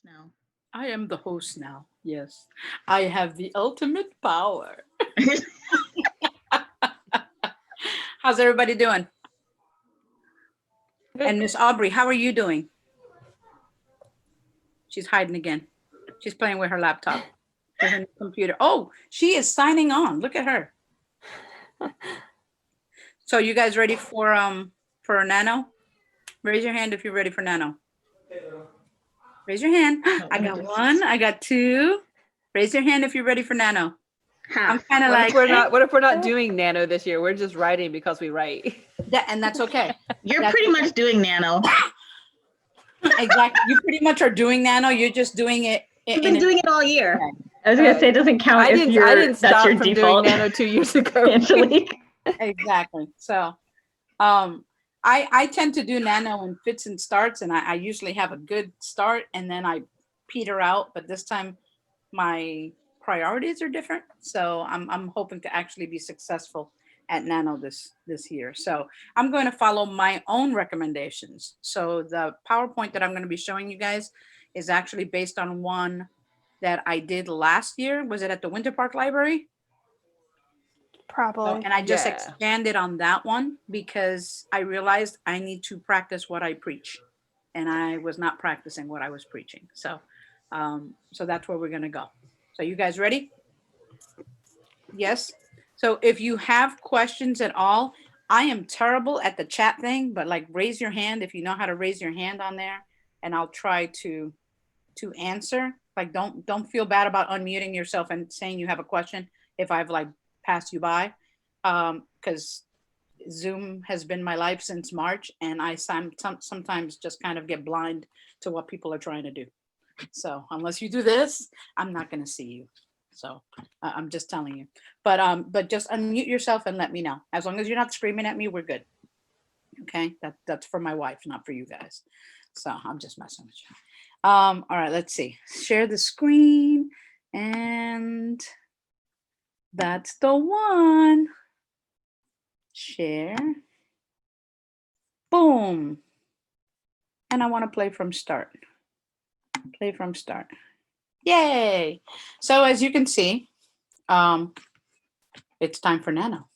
now. I am the host now. Yes. I have the ultimate power. How's everybody doing? Good. And Miss Aubrey, how are you doing? She's hiding again. She's playing with her laptop, with her computer. Oh, she is signing on. Look at her. So you guys ready for Nano? Raise your hand if you're ready for Nano. Raise your hand. I got one. I got two. Raise your hand if you're ready for Nano. I'm kind of What like, if we're not? What if we're not doing Nano this year? We're just writing because we write. and that's okay. You're That's pretty much doing Nano. Exactly. You pretty much are doing Nano. You're just doing it. You've been doing it all year. I was gonna say it doesn't count I if didn't. you're I didn't that's stop your from default. doing Nano 2 years ago. Angelique. Exactly. So, I tend to do Nano in fits and starts, and I usually have a good start, and then I peter out. But this time, my priorities are different, so I'm hoping to actually be successful at Nano this year. So I'm going to follow my own recommendations. So the PowerPoint that I'm going to be showing you guys is actually based on one that I did last year. Was it at the Winter Park Library? Probably. And I just Yeah. expanded on that one because I realized I need to practice what I preach, and I was not practicing what I was preaching. So, so that's where we're gonna go. So you guys ready? Yes. So if you have questions at all, I am terrible at the chat thing, but like raise your hand if you know how to raise your hand on there, and I'll try to answer. Like don't feel bad about unmuting yourself and saying you have a question if I've like passed you by, because Zoom has been my life since March, and I sometimes just kind of get blind to what people are trying to do. So unless you do this, I'm not going to see you. So I'm just telling you. But just unmute yourself and let me know. As long as you're not screaming at me, we're good. Okay, that's for my wife, not for you guys. So I'm just messing with you. All right, let's see. Share the screen, and that's the one. Share. Boom. And I want to play from start. Play from start. Yay. So as you can see, it's time for Nano.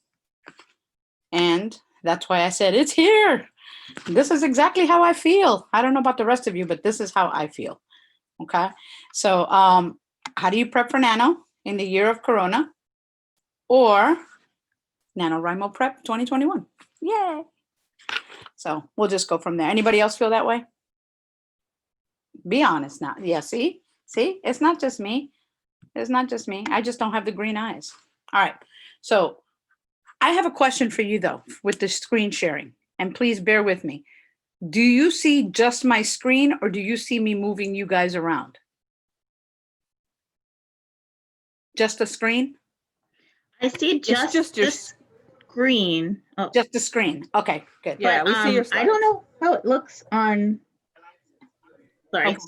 And that's why I said it's here. This is exactly how I feel. I don't know about the rest of you, but this is how I feel. Okay. So how do you prep for Nano in the year of Corona? Or NaNoWriMo Prep 2021. Yay. So we'll just go from there. Anybody else feel that way? Be honest now. Yeah, see? See? It's not just me. It's not just me. I just don't have the green eyes. All right. So I have a question for you, though, with the screen sharing. And please bear with me. Do you see just my screen, or do you see me moving you guys around? Just the screen? I see just your the screen. Oh. Just the screen. Okay, good. Yeah, But, we see your I don't know how it looks on. Sorry. Okay.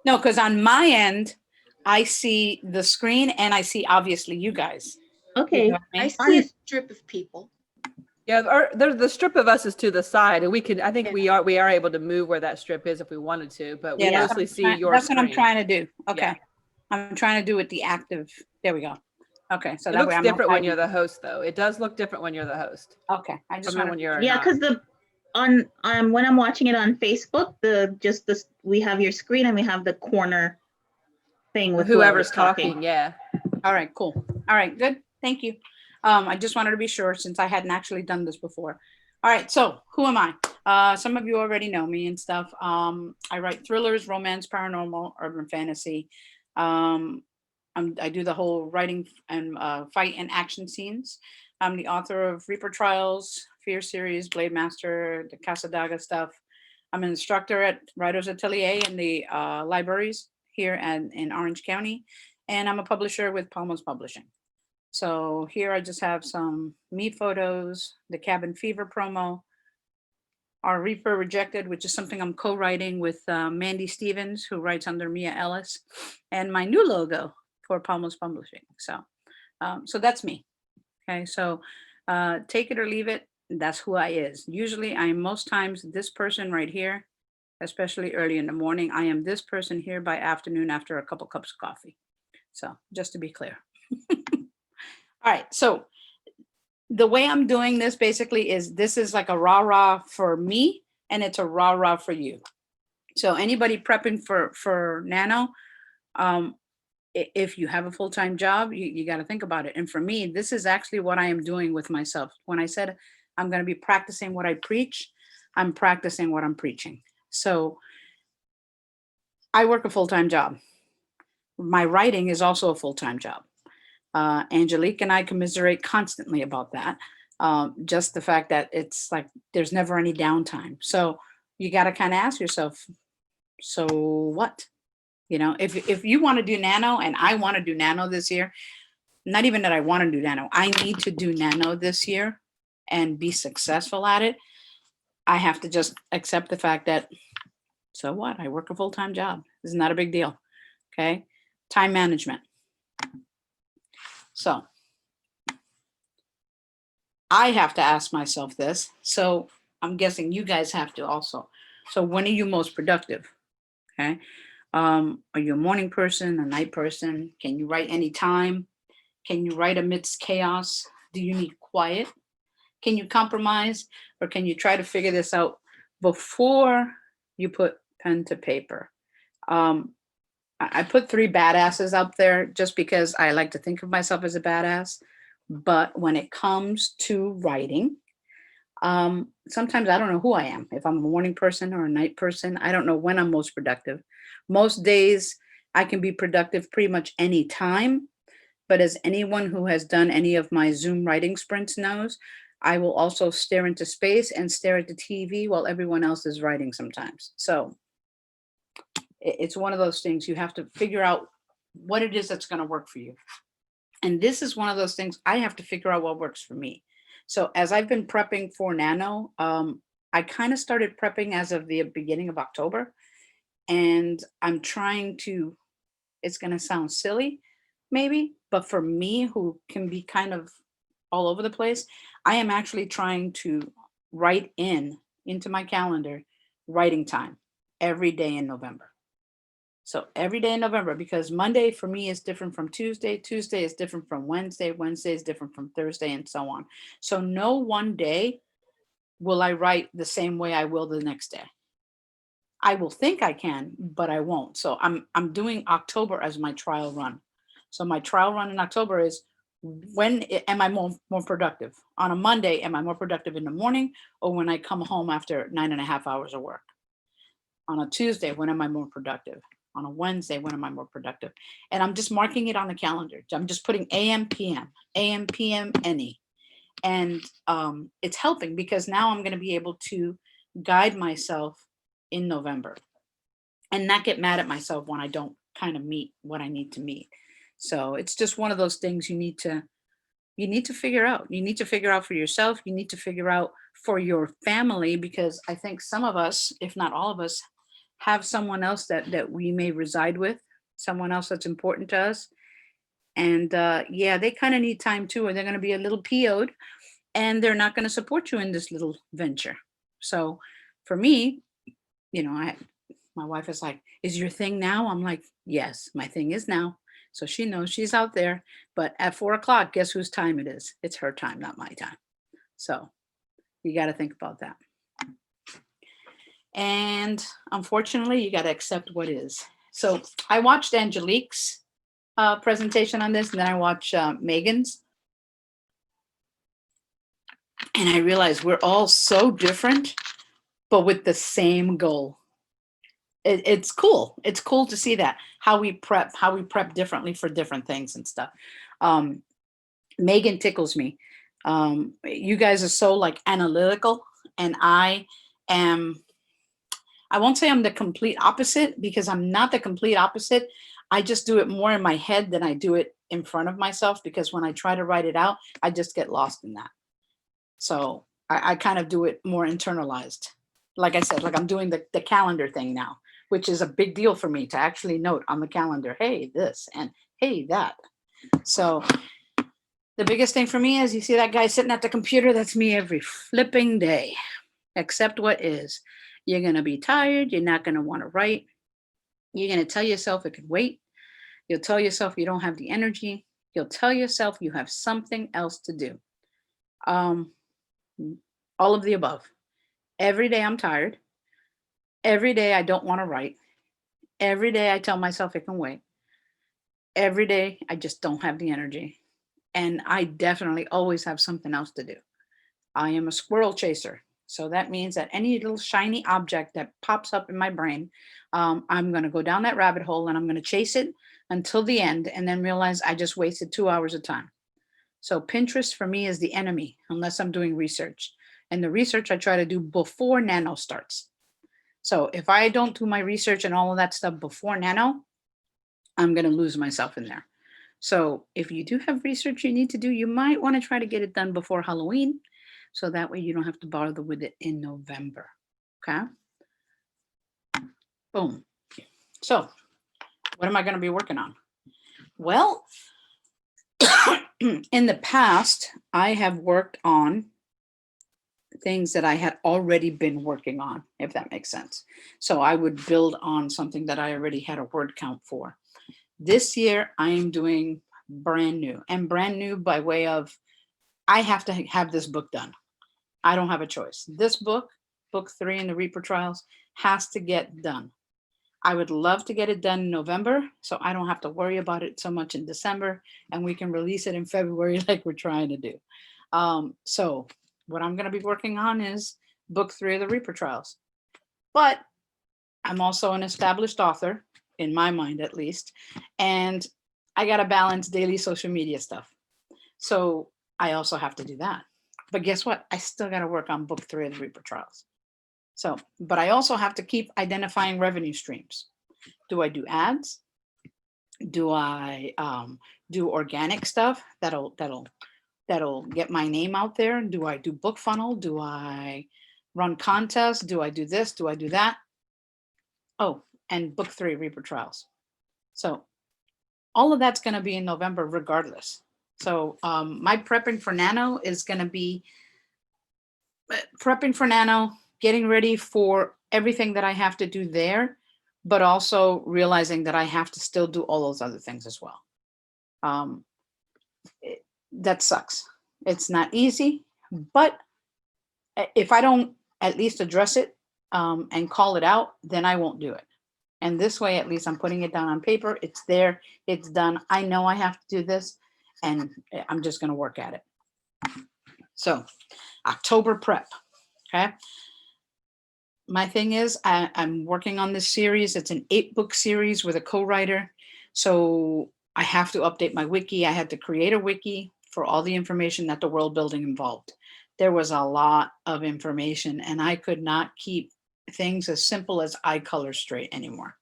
No, because on my end, I see the screen and I see obviously you guys. Okay. You know what I I mean? see a strip of people. Yeah, there's the strip of us is to the side, and we can. I think we are able to move where that strip is if we wanted to, but we Yeah, mostly see your. That's screen. what I'm trying to do. Okay. Yeah. I'm trying to do it the active. There we go. Okay, so It that looks way I'm different not when you're hiding. the host, though. It does look different when you're the host. Okay, I just From want when to. you're Yeah, not. because on when I'm watching it on Facebook, we have your screen and we have the corner thing with whoever's talking. Yeah. All right, cool. All right, good. Thank you. I just wanted to be sure since I hadn't actually done this before. All right, so who am I? Some of you already know me and stuff. I write thrillers, romance, paranormal, urban fantasy. I do the whole writing and fight and action scenes. I'm the author of Reaper Trials, Fear Series, Blade Master, the Casadaga stuff. I'm an instructor at Writers Atelier in the libraries here in Orange County, and I'm a publisher with Palmas Publishing. So here I just have some me photos, the Cabin Fever promo, our Reaper Rejected, which is something I'm co-writing with Mandy Stevens, who writes under Mia Ellis, and my new logo for Palmas Publishing. So, so that's me. Okay, so take it or leave it. That's who I is. Usually, I am most times this person right here, especially early in the morning. I am this person here by afternoon after a couple cups of coffee. So just to be clear. All right. So the way I'm doing this basically is this is like a rah-rah for me, and it's a rah-rah for you. So anybody prepping for Nano, if you have a full-time job, you got to think about it. And for me, this is actually what I am doing with myself. When I said I'm going to be practicing what I preach, I'm practicing what I'm preaching. So I work a full-time job. My writing is also a full-time job. Angelique and I commiserate constantly about that. Just the fact that it's like there's never any downtime. So you got to kind of ask yourself, so what? You know, if you want to do Nano, and I want to do Nano this year, not even that I want to do Nano, I need to do Nano this year and be successful at it. I have to just accept the fact that, so what? I work a full-time job. This is not a big deal. Okay. Time management. So I have to ask myself this. So I'm guessing you guys have to also. So when are you most productive? Okay. Are you a morning person, a night person? Can you write any time? Can you write amidst chaos? Do you need quiet? Can you compromise, or can you try to figure this out before you put pen to paper? I put 3 badasses up there just because I like to think of myself as a badass. But when it comes to writing, sometimes I don't know who I am. If I'm a morning person or a night person, I don't know when I'm most productive. Most days I can be productive pretty much any time. But as anyone who has done any of my Zoom writing sprints knows, I will also stare into space and stare at the TV while everyone else is writing sometimes. So it's one of those things you have to figure out what it is that's going to work for you. And this is one of those things I have to figure out what works for me. So as I've been prepping for Nano, I kind of started prepping as of the beginning of October. And I'm trying to, it's going to sound silly, maybe, but for me, who can be kind of all over the place, I am actually trying to write into my calendar writing time every day in November. So every day in November, because Monday for me is different from Tuesday. Tuesday is different from Wednesday. Wednesday is different from Thursday, and so on. So no one day will I write the same way I will the next day. I will think I can, but I won't. So I'm doing October as my trial run. So my trial run in October is, when am I more productive? On a Monday, am I more productive in the morning, or when I come home after 9.5 hours of work? On a Tuesday, when am I more productive? On a Wednesday, when am I more productive? And I'm just marking it on the calendar. I'm just putting AM, PM, any. And it's helping because now I'm going to be able to guide myself in November and not get mad at myself when I don't kind of meet what I need to meet. So it's just one of those things you need to figure out. You need to figure out for yourself. You need to figure out for your family, because I think some of us, if not all of us, have someone else that we may reside with, someone else that's important to us. And yeah, they kind of need time too, or they're going to be a little PO'd and they're not going to support you in this little venture. So for me, you know, my wife is like, is your thing now? I'm like, yes, my thing is now. So she knows she's out there, but at 4 o'clock, guess whose time it is? It's her time, not my time. So you got to think about that. And unfortunately, you got to accept what is. So I watched Angelique's presentation on this, and then I watched Megan's. And I realized we're all so different, but with the same goal. It's cool. It's cool to see that, how we prep differently for different things and stuff. Megan tickles me. You guys are so like analytical, and I won't say I'm the complete opposite, because I'm not the complete opposite. I just do it more in my head than I do it in front of myself, because when I try to write it out, I just get lost in that. So I kind of do it more internalized. Like I said, like I'm doing the calendar thing now, which is a big deal for me to actually note on the calendar, hey, this, and hey, that. So the biggest thing for me is, you see that guy sitting at the computer, that's me every flipping day, accept what is. You're going to be tired. You're not going to want to write. You're going to tell yourself it could wait. You'll tell yourself you don't have the energy. You'll tell yourself you have something else to do. All of the above. Every day I'm tired. Every day I don't want to write. Every day I tell myself it can wait. Every day I just don't have the energy. And I definitely always have something else to do. I am a squirrel chaser. So that means that any little shiny object that pops up in my brain, I'm going to go down that rabbit hole and I'm going to chase it until the end and then realize I just wasted 2 hours of time. So Pinterest for me is the enemy unless I'm doing research. And the research I try to do before Nano starts. So if I don't do my research and all of that stuff before Nano, I'm going to lose myself in there. So if you do have research you need to do, you might want to try to get it done before Halloween. So that way you don't have to bother with it in November. Okay. Boom. So what am I going to be working on? Well, in the past, I have worked on things that I had already been working on, if that makes sense. So I would build on something that I already had a word count for. This year, I am doing brand new, and brand new by way of, I have to have this book done. I don't have a choice. This book, book 3 in the Reaper Trials, has to get done. I would love to get it done in November, so I don't have to worry about it so much in December, and we can release it in February like we're trying to do. So what I'm going to be working on is book 3 of the Reaper Trials. But I'm also an established author, in my mind at least, and I got to balance daily social media stuff. So I also have to do that. But guess what? I still got to work on book 3 of the Reaper Trials. So, but I also have to keep identifying revenue streams. Do I do ads? Do I do organic stuff that'll get my name out there? Do I do book funnel? Do I run contests? Do I do this? Do I do that? Oh, and book 3 Reaper Trials. So all of that's going to be in November regardless. So my prepping for Nano is going to be prepping for Nano, getting ready for everything that I have to do there, but also realizing that I have to still do all those other things as well. That sucks. It's not easy, but if I don't at least address it and call it out, then I won't do it. And this way, at least I'm putting it down on paper. It's there, it's done. I know I have to do this, and I'm just going to work at it. So October prep. Okay. My thing is I'm working on this series. It's an 8-book series with a co-writer. So I have to update my wiki. I had to create a wiki for all the information that the world building involved. There was a lot of information, and I could not keep things as simple as eye color straight anymore.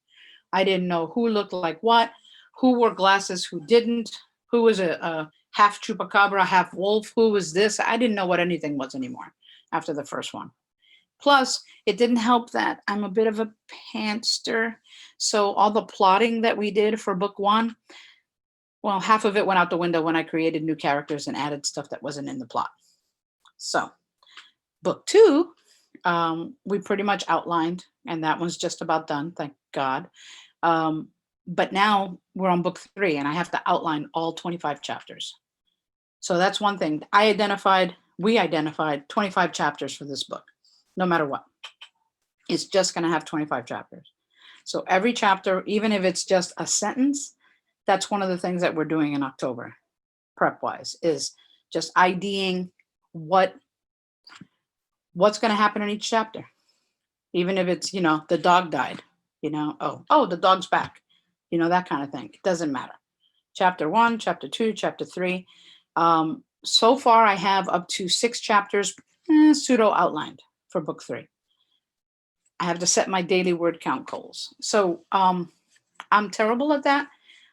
I didn't know who looked like what, who wore glasses, who didn't, who was a half chupacabra, half wolf, who was this. I didn't know what anything was anymore after the first one. Plus, it didn't help that I'm a bit of a pantster. So all the plotting that we did for book 1, well, half of it went out the window when I created new characters and added stuff that wasn't in the plot. So book 2, we pretty much outlined, and that one's just about done, thank God. But now we're on book 3, and I have to outline all 25 chapters. So that's one thing. We identified 25 chapters for this book, no matter what. It's just going to have 25 chapters. So every chapter, even if it's just a sentence, that's one of the things that we're doing in October, prep-wise, is just IDing what's going to happen in each chapter. Even if it's, the dog died, oh, the dog's back, that kind of thing. It doesn't matter. Chapter 1, chapter 2, chapter 3. So far, I have up to 6 chapters pseudo outlined for book 3. I have to set my daily word count goals. So I'm terrible at that.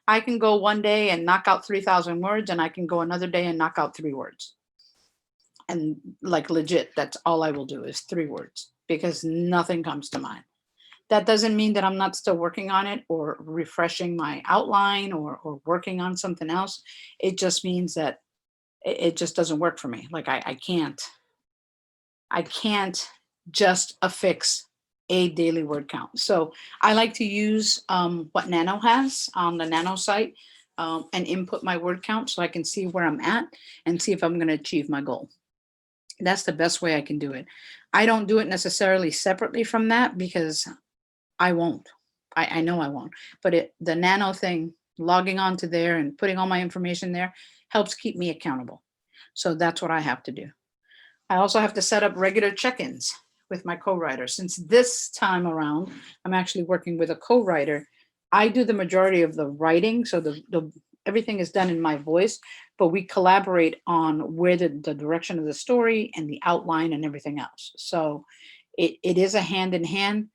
I can go one day and knock out 3,000 words, and I can go another day and knock out 3 words. And like legit, that's all I will do is 3 words because nothing comes to mind. That doesn't mean that I'm not still working on it or refreshing my outline or working on something else. It just means that it just doesn't work for me. Like I can't just affix a daily word count. So I like to use what Nano has on the Nano site and input my word count so I can see where I'm at and see if I'm going to achieve my goal. That's the best way I can do it. I don't do it necessarily separately from that because I won't. I know I won't. But the Nano thing, logging on to there and putting all my information there helps keep me accountable. So that's what I have to do. I also have to set up regular check-ins with my co-writer. Since this time around, I'm actually working with a co-writer. I do the majority of the writing, so everything is done in my voice, but we collaborate on where the direction of the story and the outline and everything else. So it is a hand in hand,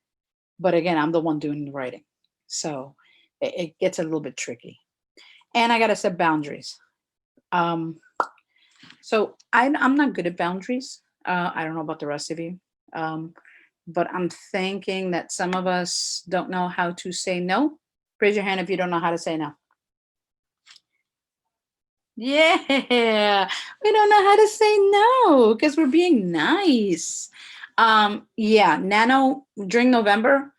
but again, I'm the one doing the writing. So it gets a little bit tricky. And I got to set boundaries. So I'm not good at boundaries. I don't know about the rest of you. But I'm thinking that some of us don't know how to say no. Raise your hand if you don't know how to say no. Yeah, we don't know how to say no because we're being nice. Yeah, Nano, during November,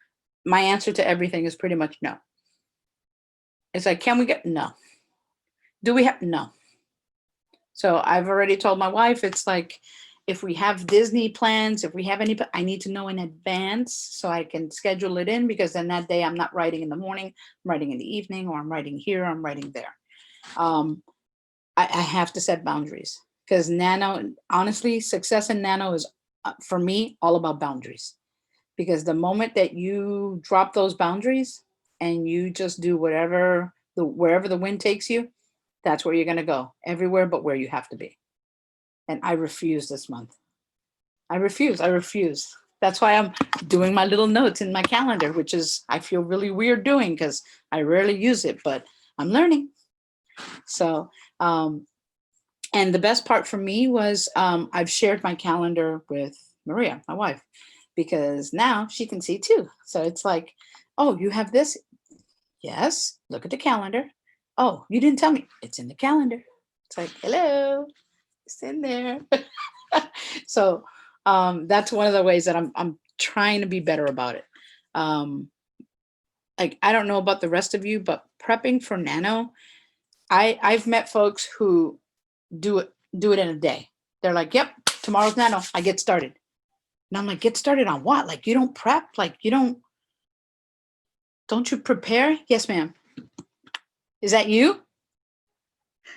my answer to everything is pretty much no. It's like, can we get, no. Do we have, no. So I've already told my wife, it's like, if we have Disney plans, if we have any, I need to know in advance so I can schedule it in, because then that day I'm not writing in the morning, I'm writing in the evening, or I'm writing here, I'm writing there. I have to set boundaries because Nano, honestly, success in Nano is, for me, all about boundaries. Because the moment that you drop those boundaries and you just do wherever the wind takes you, that's where you're going to go, everywhere but where you have to be. And I refuse this month. I refuse. That's why I'm doing my little notes in my calendar, which is, I feel really weird doing because I rarely use it, but I'm learning. So, and the best part for me was I've shared my calendar with Maria, my wife, because now she can see too. So it's like, oh, you have this? Yes, look at the calendar. Oh, you didn't tell me. It's in the calendar. It's like, hello, it's in there. So that's one of the ways that I'm trying to be better about it. Like, I don't know about the rest of you, but prepping for Nano, I've met folks who do it in a day. They're like, yep, tomorrow's Nano, I get started. And I'm like, get started on what? Like, you don't prep? Like, don't you prepare? Yes, ma'am. Is that you?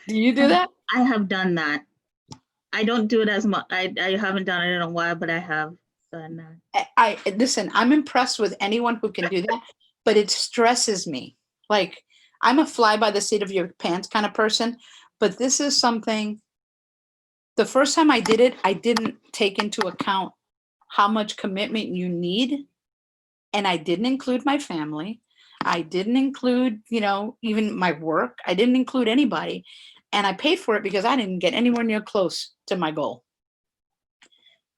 Do you do that? I have done that. I don't do it as much. I haven't done it in a while, but I have done that. I listen, I'm impressed with anyone who can do that, but it stresses me. Like, I'm a fly by the seat of your pants kind of person, but this is something, the first time I did it, I didn't take into account how much commitment you need. And I didn't include my family. I didn't include, even my work. I didn't include anybody. And I paid for it because I didn't get anywhere near close to my goal.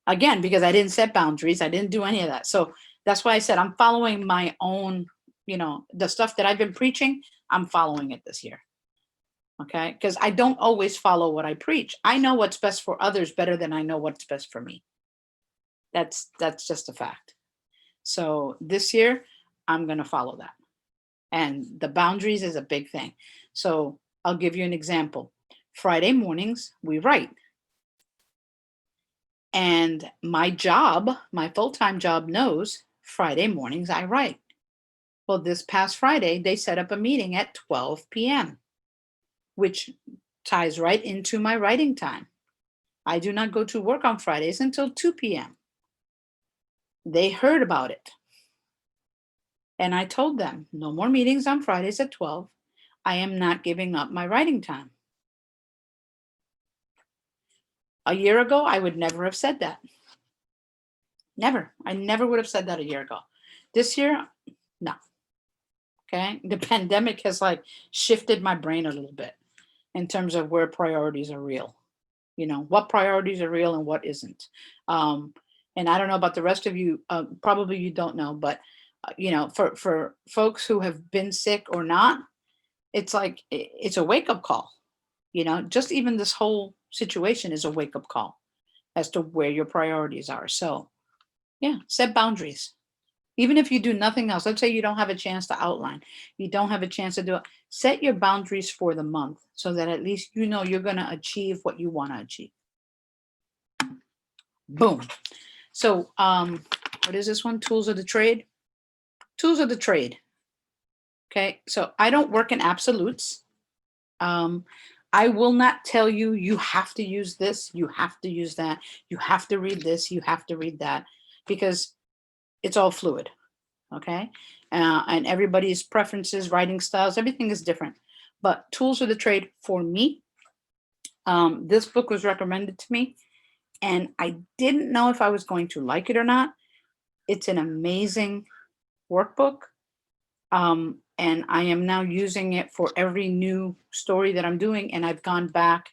Again, because I didn't set boundaries. I didn't do any of that. So that's why I said I'm following my own, the stuff that I've been preaching, I'm following it this year. Okay? Because I don't always follow what I preach. I know what's best for others better than I know what's best for me. That's just a fact. So this year, I'm going to follow that. And the boundaries is a big thing. So I'll give you an example. Friday mornings, we write. And my job, my full-time job knows Friday mornings I write. Well, this past Friday, they set up a meeting at 12 p.m., which ties right into my writing time. I do not go to work on Fridays until 2 p.m. They heard about it. And I told them, no more meetings on Fridays at 12. I am not giving up my writing time. A year ago, I would never have said that. Never. I never would have said that a year ago. This year, no. Okay. The pandemic has shifted my brain a little bit in terms of where priorities are real. What priorities are real and what isn't. And I don't know about the rest of you, probably you don't know, but for folks who have been sick or not, it's like, it's a wake-up call. Just even this whole situation is a wake-up call as to where your priorities are. So yeah, set boundaries. Even if you do nothing else, let's say you don't have a chance to outline, you don't have a chance to do it, set your boundaries for the month so that at least you know you're going to achieve what you want to achieve. Boom. So what is this one? Tools of the trade. Tools of the trade. Okay, so I don't work in absolutes. I will not tell you, you have to use this, you have to use that, you have to read this, you have to read that, because it's all fluid, okay? And everybody's preferences, writing styles, everything is different. But tools of the trade for me, this book was recommended to me, and I didn't know if I was going to like it or not. It's an amazing workbook. And I am now using it for every new story that I'm doing. And I've gone back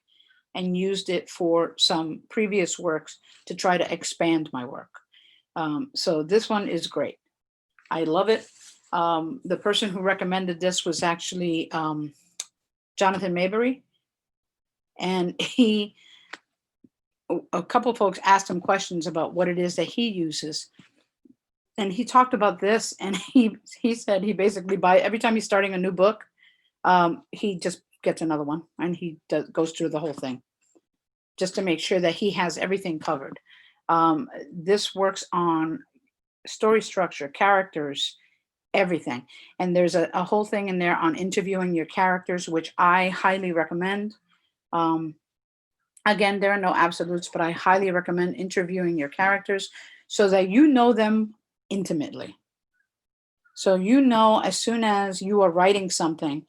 and used it for some previous works to try to expand my work. So this one is great. I love it. The person who recommended this was actually Jonathan Maybury. And a couple of folks asked him questions about what it is that he uses. And he talked about this, and he said he basically every time he's starting a new book, he just gets another one, and he goes through the whole thing just to make sure that he has everything covered. This works on story structure, characters, everything. And there's a whole thing in there on interviewing your characters, which I highly recommend. Again, there are no absolutes, but I highly recommend interviewing your characters so that you know them intimately. So you know, as soon as you are writing something,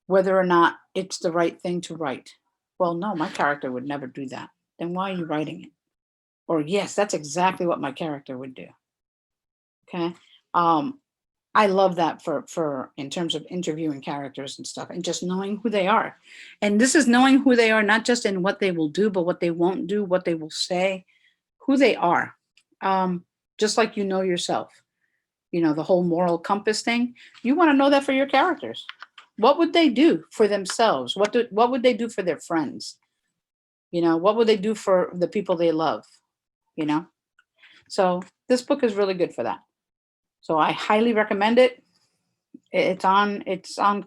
whether or not it's the right thing to write. Well, no, my character would never do that. Then why are you writing it? Or yes, that's exactly what my character would do. Okay. I love that for in terms of interviewing characters and stuff, and just knowing who they are. And this is knowing who they are, not just in what they will do, but what they won't do, what they will say, who they are. Just like you know yourself, you know, the whole moral compass thing. You want to know that for your characters. What would they do for themselves? What would they do for their friends? You know, what would they do for the people they love? You know, so this book is really good for that. So I highly recommend it. It's on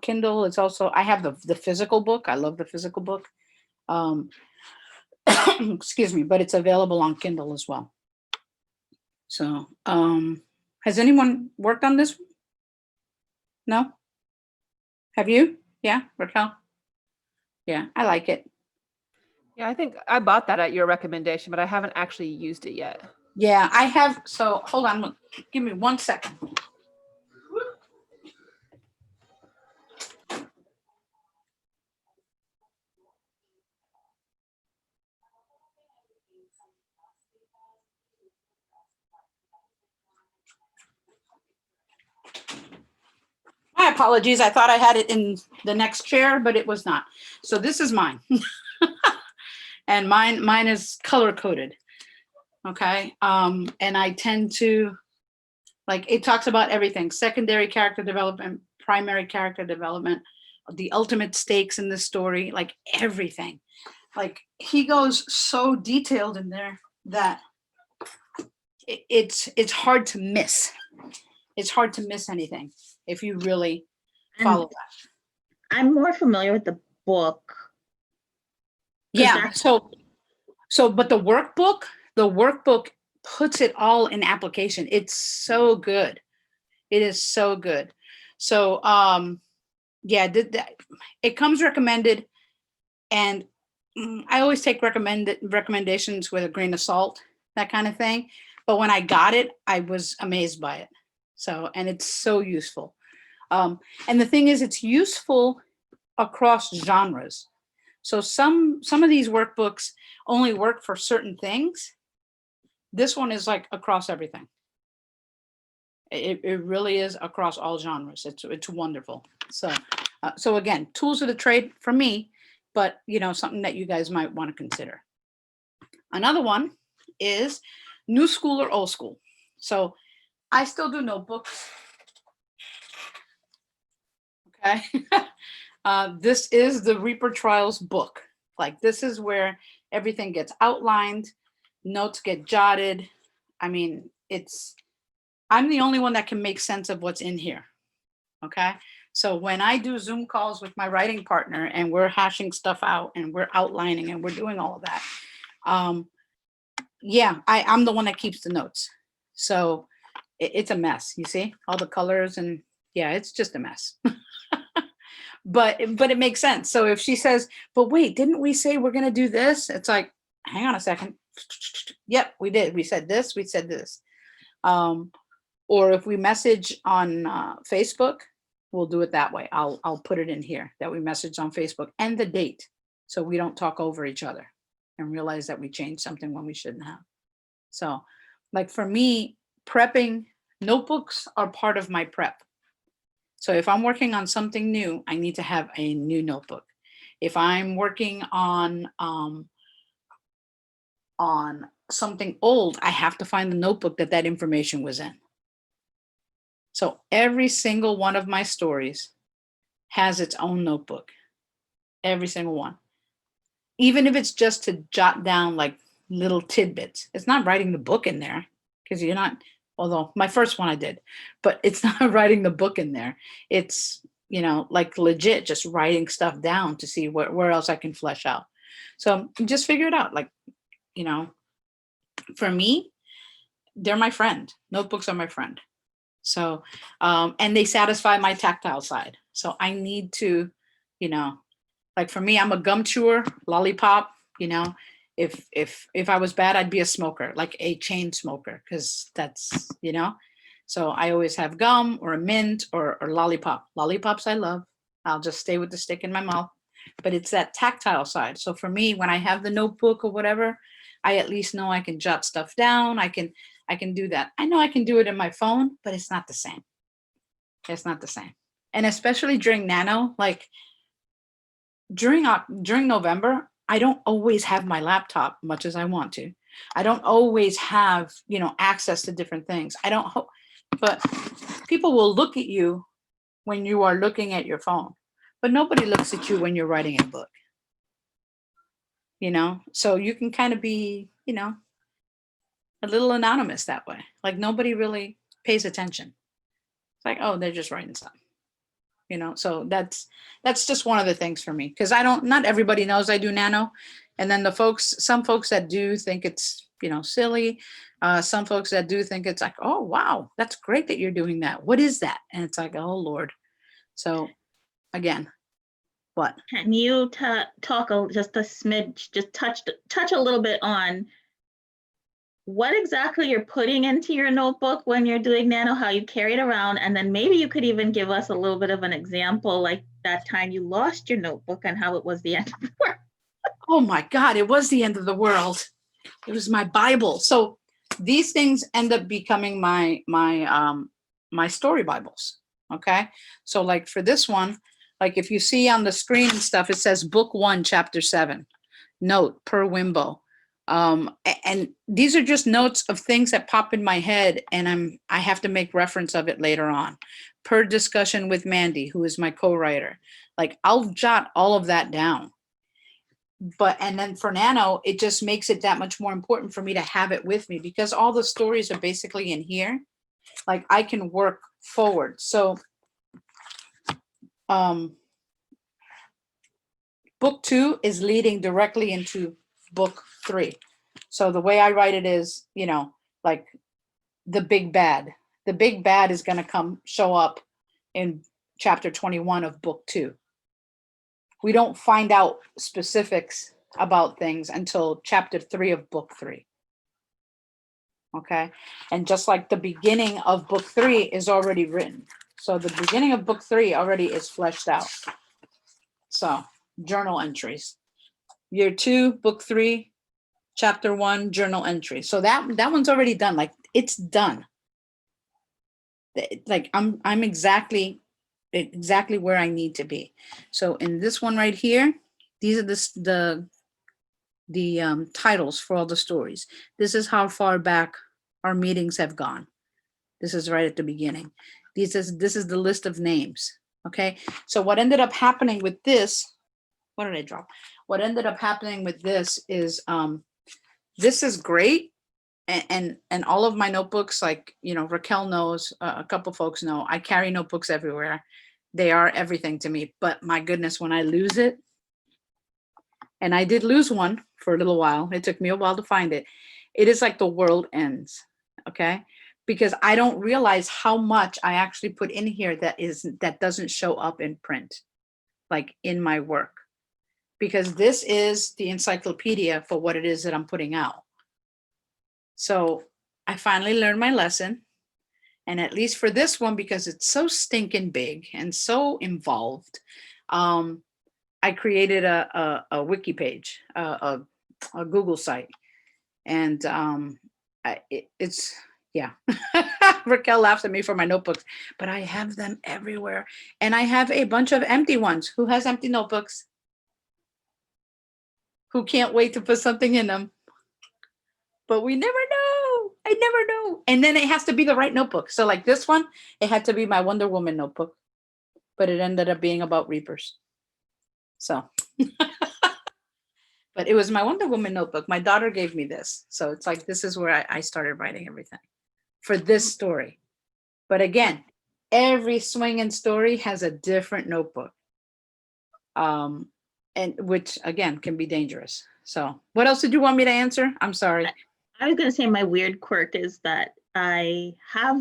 Kindle. It's also, I have the physical book. I love the physical book. Excuse me, but it's available on Kindle as well. So, has anyone worked on this? No? Have you? Yeah, Raquel? Yeah, I like it. Yeah, I think I bought that at your recommendation, but I haven't actually used it yet. Yeah, I have. So hold on. Give me 1 second. My apologies. I thought I had it in the next chair, but it was not. So this is mine. And mine is color coded. Okay. And I tend to, like, it talks about everything: secondary character development, primary character development, the ultimate stakes in the story, like everything. Like, he goes so detailed in there that it's hard to miss. It's hard to miss anything if you really follow that. I'm more familiar with the book. Yeah. So, but the workbook puts it all in application. It's so good. It is so good. So, yeah, it comes recommended, and I always take recommendations with a grain of salt, that kind of thing. But when I got it, I was amazed by it. So, and it's so useful. And the thing is, it's useful across genres. So some of these workbooks only work for certain things. This one is like across everything. It really is across all genres. It's wonderful. So so again, tools of the trade for me, but you know, something that you guys might want to consider. Another one is new school or old school. So I still do notebooks. Okay. This is the Reaper Trials book. Like, this is where everything gets outlined, notes get jotted. I mean, it's I'm the only one that can make sense of what's in here. Okay. So when I do Zoom calls with my writing partner and we're hashing stuff out and we're outlining and we're doing all of that, yeah, I'm the one that keeps the notes. So it's a mess. You see all the colors and yeah, it's just a mess. but it makes sense. So if she says, but wait, didn't we say we're going to do this? It's like, hang on a second. Yep, we did. We said this, we said this. Or if we message on Facebook, we'll do it that way. I'll put it in here that we message on Facebook and the date. So we don't talk over each other and realize that we changed something when we shouldn't have. So like for me, prepping notebooks are part of my prep. So if I'm working on something new, I need to have a new notebook. If I'm working on something old, I have to find the notebook that information was in. So every single one of my stories has its own notebook. Every single one. Even if it's just to jot down like little tidbits. It's not writing the book in there because you're not, although my first one I did, but it's not writing the book in there. It's, you know, like legit just writing stuff down to see where else I can flesh out. So just figure it out. Like, you know, for me, they're my friend. Notebooks are my friend. So, and they satisfy my tactile side. So I need to, you know, like for me, I'm a gum chewer, lollipop, you know, if I was bad, I'd be a smoker, like a chain smoker, because that's, you know, so I always have gum or a mint or lollipop. Lollipops I love. I'll just stay with the stick in my mouth, but it's that tactile side. So for me, when I have the notebook or whatever, I at least know I can jot stuff down. I can do that. I know I can do it in my phone, but it's not the same. It's not the same. And especially during Nano, like during November, I don't always have my laptop much as I want to. I don't always have, you know, access to different things. But people will look at you when you are looking at your phone, but nobody looks at you when you're writing a book. You know, so you can kind of be, you know, a little anonymous that way. Like nobody really pays attention. It's like, oh, they're just writing something. You know, so that's just one of the things for me, because not everybody knows I do Nano. And then some folks that do think it's, you know, silly. Some folks that do think it's like, oh, wow, that's great that you're doing that. What is that? And it's like, oh, Lord. So again, what? Can you talk just a smidge, just touch a little bit on what exactly you're putting into your notebook when you're doing Nano, how you carry it around, and then maybe you could even give us a little bit of an example, like that time you lost your notebook and how it was the end of the world. Oh my God, it was the end of the world. It was my Bible. So these things end up becoming my story Bibles. Okay. So like for this one, like if you see on the screen and stuff, it says book 1, chapter 7, note per Wimbo. And these are just notes of things that pop in my head, and I have to make reference of it later on, per discussion with Mandy, who is my co-writer. Like I'll jot all of that down. And then for Nano, it just makes it that much more important for me to have it with me, because all the stories are basically in here. Like I can work forward. So book 2 is leading directly into book 3. So the way I write it is, you know, like the big bad. The big bad is going to show up in chapter 21 of book 2. We don't find out specifics about things until chapter 3 of book 3. Okay. And just like the beginning of book 3 is already written. So the beginning of book 3 already is fleshed out. So journal entries. Year 2, book 3, chapter 1, journal entry. So that one's already done. Like it's done. Like I'm exactly where I need to be. So in this one right here, these are the titles for all the stories. This is how far back our meetings have gone. This is right at the beginning. This is the list of names. Okay. So what ended up happening with this, what did I drop? What ended up happening with this is this is great, and all of my notebooks, like, you know, Raquel knows, a couple folks know, I carry notebooks everywhere. They are everything to me. But my goodness, when I lose it, and I did lose one for a little while, it took me a while to find it. It is like the world ends, okay? Because I don't realize how much I actually put in here that doesn't show up in print, like in my work. Because this is the encyclopedia for what it is that I'm putting out. So I finally learned my lesson. And at least for this one, because it's so stinking big and so involved, I created a wiki page, a Google site. And it's, yeah. Raquel laughs at me for my notebooks, but I have them everywhere. And I have a bunch of empty ones. Who has empty notebooks? Who can't wait to put something in them? But we never know. I never know. And then it has to be the right notebook. So like this one, it had to be my Wonder Woman notebook, but it ended up being about Reapers. So, but it was my Wonder Woman notebook. My daughter gave me this. So it's like, this is where I started writing everything for this story. But again, every swinging story has a different notebook. And which again can be dangerous. So what else did you want me to answer? I'm sorry. I was going to say my weird quirk is that I have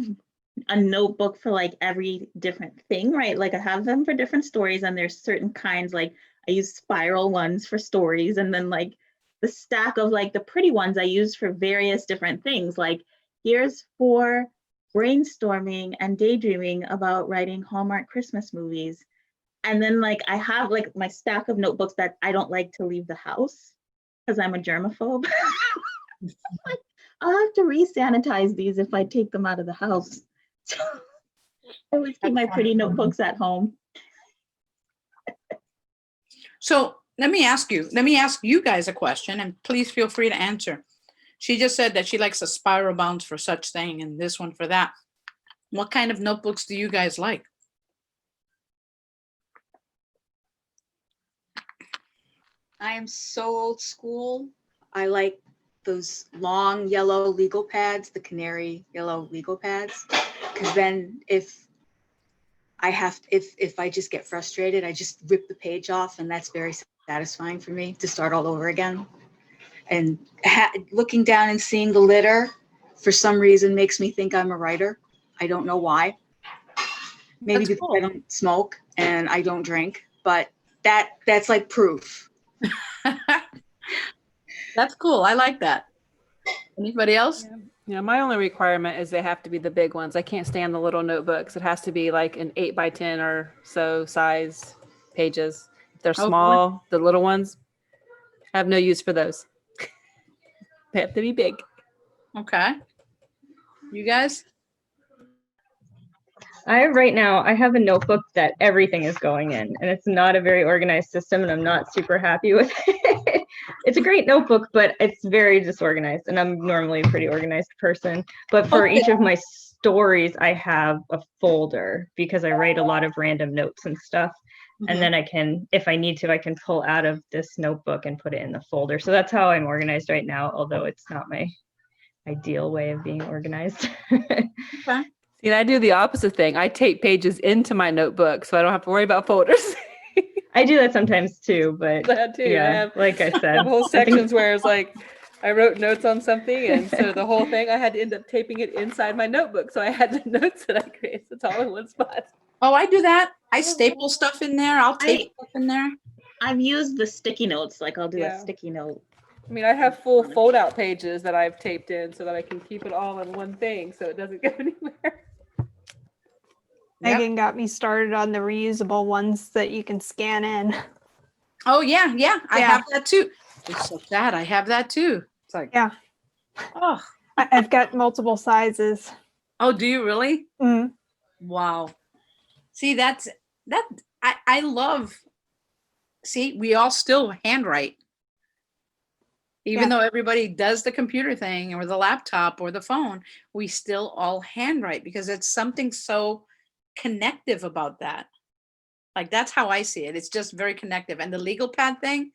a notebook for like every different thing, right? Like I have them for different stories, and there's certain kinds, like I use spiral ones for stories, and then like the stack of like the pretty ones I use for various different things. Like here's for brainstorming and daydreaming about writing Hallmark Christmas movies. And then like I have like my stack of notebooks that I don't like to leave the house because I'm a germaphobe. Like, I'll have to re-sanitize these if I take them out of the house. So I always keep my pretty notebooks at home. So let me ask you guys a question, and please feel free to answer. She just said that she likes a spiral bounds for such thing and this one for that. What kind of notebooks do you guys like? I am so old school. I like those long yellow legal pads, the canary yellow legal pads, because then if I just get frustrated, I just rip the page off, and that's very satisfying for me to start all over again. And looking down and seeing the litter for some reason makes me think I'm a writer. I don't know why. Maybe That's because cool. I don't smoke and I don't drink, but that's like proof. That's cool. I like that. Anybody else? Yeah, my only requirement is they have to be the big ones. I can't stand the little notebooks. It has to be like an 8x10 or so size pages. If they're Oh, small, the little ones, I have no use for those. They have to be big. Okay. You guys? Right now, I have a notebook that everything is going in, and it's not a very organized system, and I'm not super happy with it. It's a great notebook, but it's very disorganized, and I'm normally a pretty organized person. But for each of my stories, I have a folder because I write a lot of random notes and stuff. And then I can, if I need to, I can pull out of this notebook and put it in the folder. So that's how I'm organized right now, although it's not my ideal way of being organized. Okay. See, I do the opposite thing. I tape pages into my notebook so I don't have to worry about folders. I do that sometimes too, but That too. yeah, like I said, whole sections where it's like I wrote notes on something, and so the whole thing I had to end up taping it inside my notebook. So I had the notes that I created. It's all in one spot. Oh, I do that. I staple stuff in there. I'll tape stuff in there. I've used the sticky notes, like I'll do Yeah. a sticky note. I mean, I have full fold-out pages that I've taped in so that I can keep it all in one thing, so it doesn't go anywhere. Megan got me started on the reusable ones that you can scan in. Oh yeah, I Yeah. have that too. Just like that, I have that too. It's like, Yeah. oh, I've got multiple sizes. oh, do you really? Mm. Wow. See, that. I love. See, we all still handwrite, even though everybody does the computer thing or the laptop or the phone. We still all handwrite because it's something so connective about that. Like that's how I see it. It's just very connective. And the legal pad thing,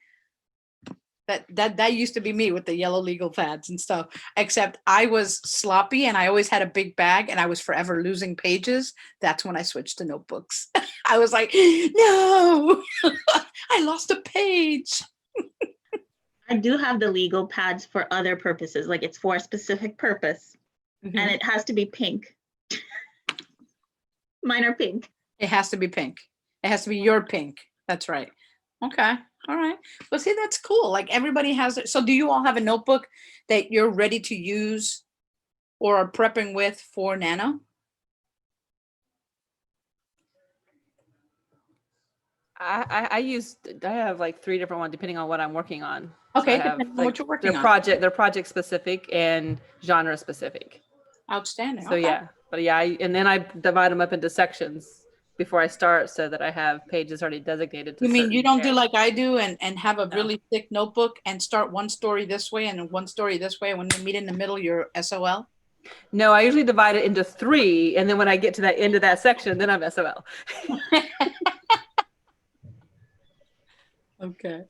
That used to be me with the yellow legal pads and stuff, except I was sloppy and I always had a big bag and I was forever losing pages. That's when I switched to notebooks. I was like, no, I lost a page. I do have the legal pads for other purposes, like it's for a specific purpose, and it has to be pink. Mine are pink. It has to be pink. It has to be your pink. That's right. Okay. All right. Well, see, that's cool. Like everybody has it. So do you all have a notebook that you're ready to use or are prepping with for Nano? I have like 3 different ones depending on what I'm working on. Okay, So I have, depending on what you're working on. They're project specific and genre specific. Outstanding. So okay. yeah, but yeah, and then I divide them up into sections before I start so that I have pages already designated to You mean you certain don't do like I do and have a No. really thick notebook and start one story this way and then one story this way, and when you meet in the middle, you're SOL? No, I usually divide it into 3, and then when I get to that end of that section, then I'm SOL. Okay.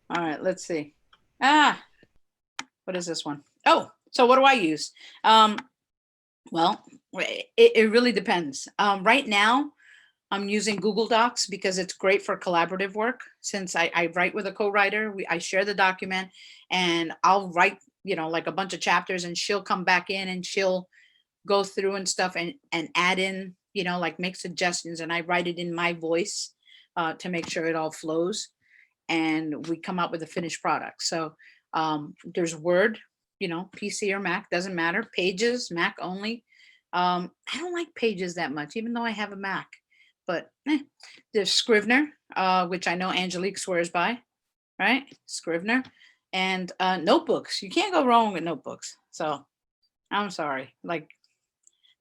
All right, let's see. What is this one? Oh, so what do I use? Well, it really depends. Right now, I'm using Google Docs because it's great for collaborative work. Since I write with a co-writer, I share the document and I'll write, like a bunch of chapters, and she'll come back in and she'll go through and stuff and add in, like make suggestions, and I write it in my voice to make sure it all flows. And we come out with a finished product. So there's Word, PC or Mac, doesn't matter. Pages, Mac only. I don't like Pages that much, even though I have a Mac. But there's Scrivener, which I know Angelique swears by, right? Scrivener. And notebooks. You can't go wrong with notebooks. So I'm sorry. Like,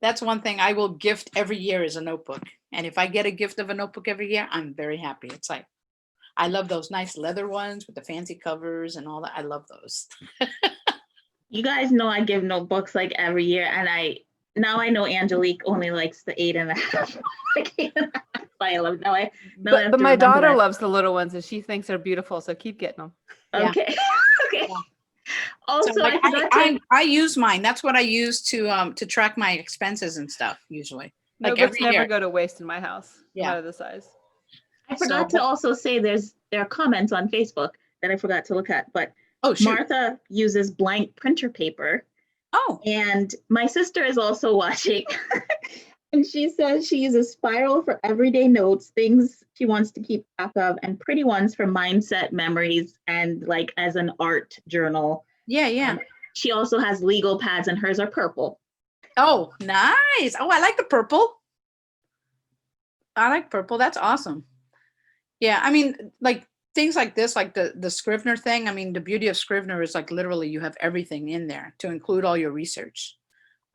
that's one thing I will gift every year is a notebook. And if I get a gift of a notebook every year, I'm very happy. It's like, I love those nice leather ones with the fancy covers and all that. I love those. You guys know I give notebooks like every year, and I know Angelique only likes the 8.5. Like 8.5. I love now. I have But to my remember daughter that. loves the little ones, and she thinks they're beautiful. So keep getting them. Yeah. Okay. Okay. Yeah. Also, So, like, I forgot to. I use mine. That's what I use to track my expenses and stuff usually. Like Notebooks every never year. go to waste in my house, no Yeah. matter the size. I forgot to also say there are comments on Facebook that I forgot to look at, but Oh, shoot. Martha uses blank printer paper, Oh, and my sister is also watching. And she says she uses spiral for everyday notes, things she wants to keep track of, and pretty ones for mindset memories and like as an art journal. yeah. She also has legal pads, and hers are purple. Oh, nice. Oh, I like the purple. I like purple. That's awesome. Yeah, I mean, like things like this, like the Scrivener thing. I mean, the beauty of Scrivener is like literally you have everything in there to include all your research.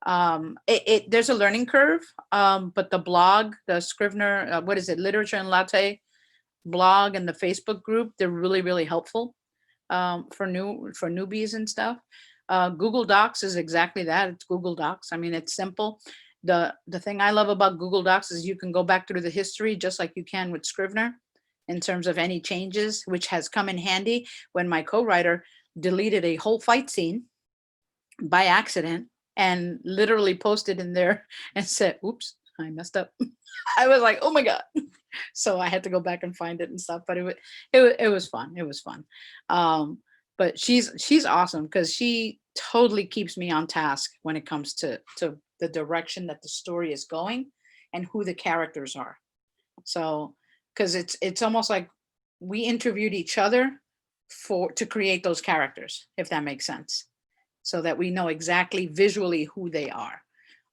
There's a learning curve, but the blog, the Scrivener, what is it, Literature and Latte blog, and the Facebook group, they're really, really helpful for newbies and stuff. Google Docs is exactly that. It's Google Docs. I mean, it's simple. The thing I love about Google Docs is you can go back through the history just like you can with Scrivener in terms of any changes, which has come in handy when my co-writer deleted a whole fight scene by accident and literally posted in there and said, oops, I messed up. I was like, oh my God. So I had to go back and find it and stuff, but it was fun. It was fun. But she's awesome because she totally keeps me on task when it comes to the direction that the story is going and who the characters are. So, because it's almost like we interviewed each other to create those characters, if that makes sense, so that we know exactly visually who they are.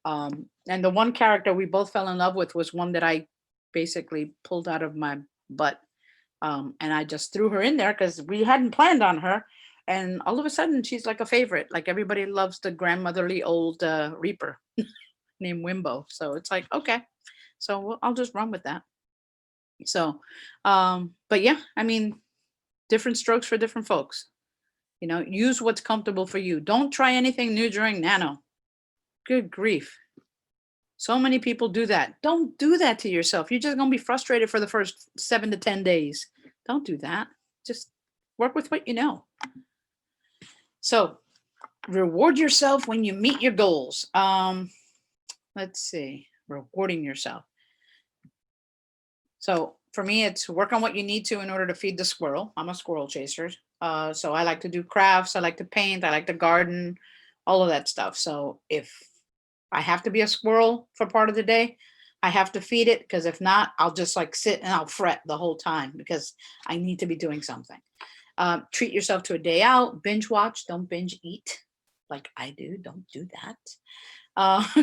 And the one character we both fell in love with was one that I basically pulled out of my butt. And I just threw her in there because we hadn't planned on her. And all of a sudden, she's like a favorite. Like everybody loves the grandmotherly old Reaper named Wimbo. So it's like, okay, so I'll just run with that. So, but yeah, I mean, different strokes for different folks. Use what's comfortable for you. Don't try anything new during Nano. Good grief. So many people do that. Don't do that to yourself. You're just going to be frustrated for the first 7 to 10 days. Don't do that. Just work with what you know. So reward yourself when you meet your goals. Let's see, rewarding yourself. So for me, it's work on what you need to in order to feed the squirrel. I'm a squirrel chaser. So I like to do crafts. I like to paint. I like to garden, all of that stuff. So if I have to be a squirrel for part of the day, I have to feed it, because if not, I'll just like sit and I'll fret the whole time because I need to be doing something. Treat yourself to a day out, binge watch, don't binge eat like I do. Don't do that.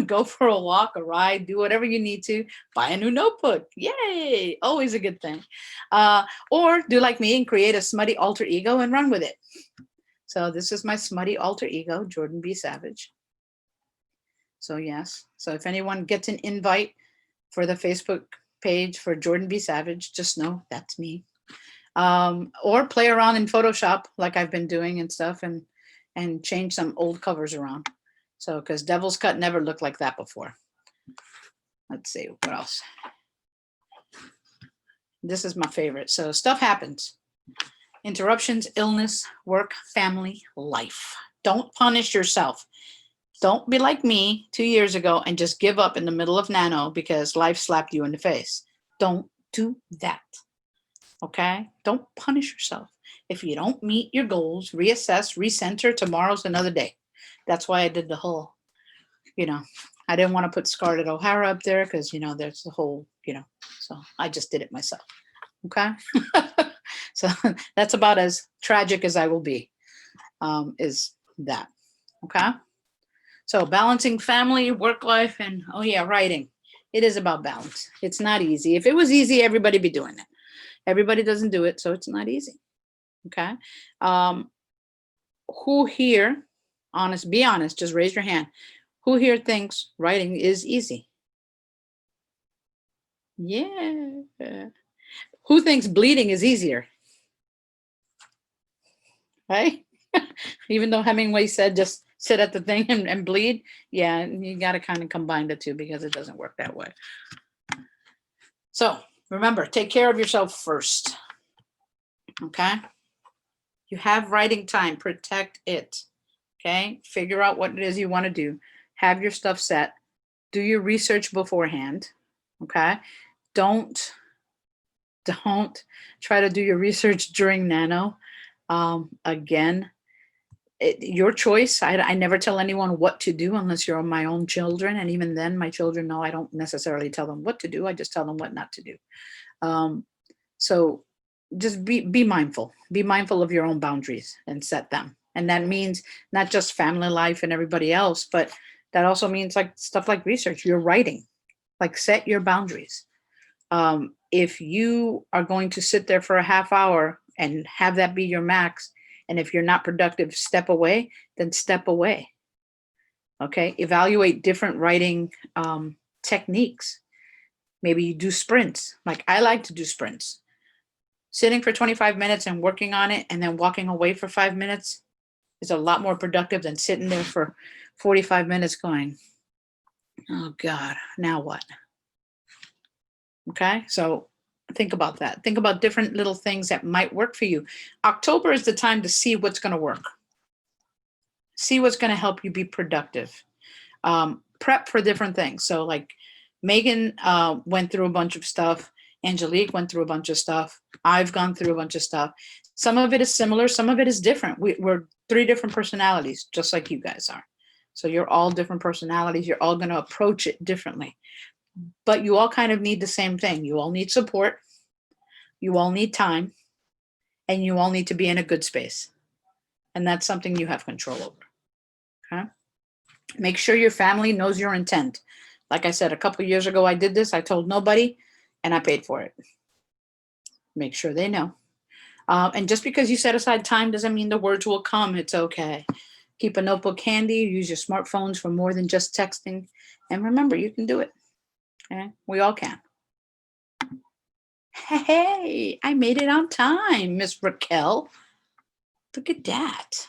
Go for a walk, a ride, do whatever you need to. Buy a new notebook. Yay. Always a good thing. Or do like me and create a smutty alter ego and run with it. So this is my smutty alter ego, Jordan B. Savage. So yes. So if anyone gets an invite for the Facebook page for Jordan B. Savage, just know that's me. Or play around in Photoshop like I've been doing and stuff, and change some old covers around. So, because Devil's Cut never looked like that before. Let's see, what else? This is my favorite. So stuff happens. Interruptions, illness, work, family, life. Don't punish yourself. Don't be like me 2 years ago and just give up in the middle of Nano because life slapped you in the face. Don't do that. Okay? Don't punish yourself. If you don't meet your goals, reassess, recenter. Tomorrow's another day. That's why I did the whole, I didn't want to put Scarlett O'Hara up there because, there's the whole, so I just did it myself. Okay. So that's about as tragic as I will be, is that. Okay. So balancing family, work life, and writing. It is about balance. It's not easy. If it was easy, everybody be doing it. Everybody doesn't do it, so it's not easy. Okay. Who here, be honest, just raise your hand. Who here thinks writing is easy? Yeah. Who thinks bleeding is easier? Right? Even though Hemingway said just sit at the thing and bleed. Yeah, you got to kind of combine the two because it doesn't work that way. So remember, take care of yourself first. Okay? You have writing time, protect it. Okay? Figure out what it is you want to do. Have your stuff set. Do your research beforehand. Okay? Don't try to do your research during Nano. Again, your choice. I never tell anyone what to do unless you're my own children. And even then, my children know I don't necessarily tell them what to do. I just tell them what not to do. So just be mindful. Be mindful of your own boundaries and set them. And that means not just family life and everybody else, but that also means like stuff like research, you're writing, like set your boundaries. If you are going to sit there for a half hour and have that be your max, and if you're not productive, step away, then step away. Okay, evaluate different writing techniques. Maybe you do sprints. Like I like to do sprints. Sitting for 25 minutes and working on it and then walking away for 5 minutes is a lot more productive than sitting there for 45 minutes going, oh God, now what? Okay, so think about that. Think about different little things that might work for you. October is the time to see what's going to work. See what's going to help you be productive. Prep for different things. So like Megan went through a bunch of stuff. Angelique went through a bunch of stuff. I've gone through a bunch of stuff. Some of it is similar. Some of it is different. We're 3 different personalities, just like you guys are. So you're all different personalities. You're all going to approach it differently. But you all kind of need the same thing. You all need support. You all need time. And you all need to be in a good space. And that's something you have control over. Okay? Make sure your family knows your intent. Like I said, a couple of years ago, I did this. I told nobody, and I paid for it. Make sure they know. And just because you set aside time doesn't mean the words will come. It's okay. Keep a notebook handy. Use your smartphones for more than just texting. And remember, you can do it. Okay? We all can. Hey, I made it on time, Miss Raquel. Look at that.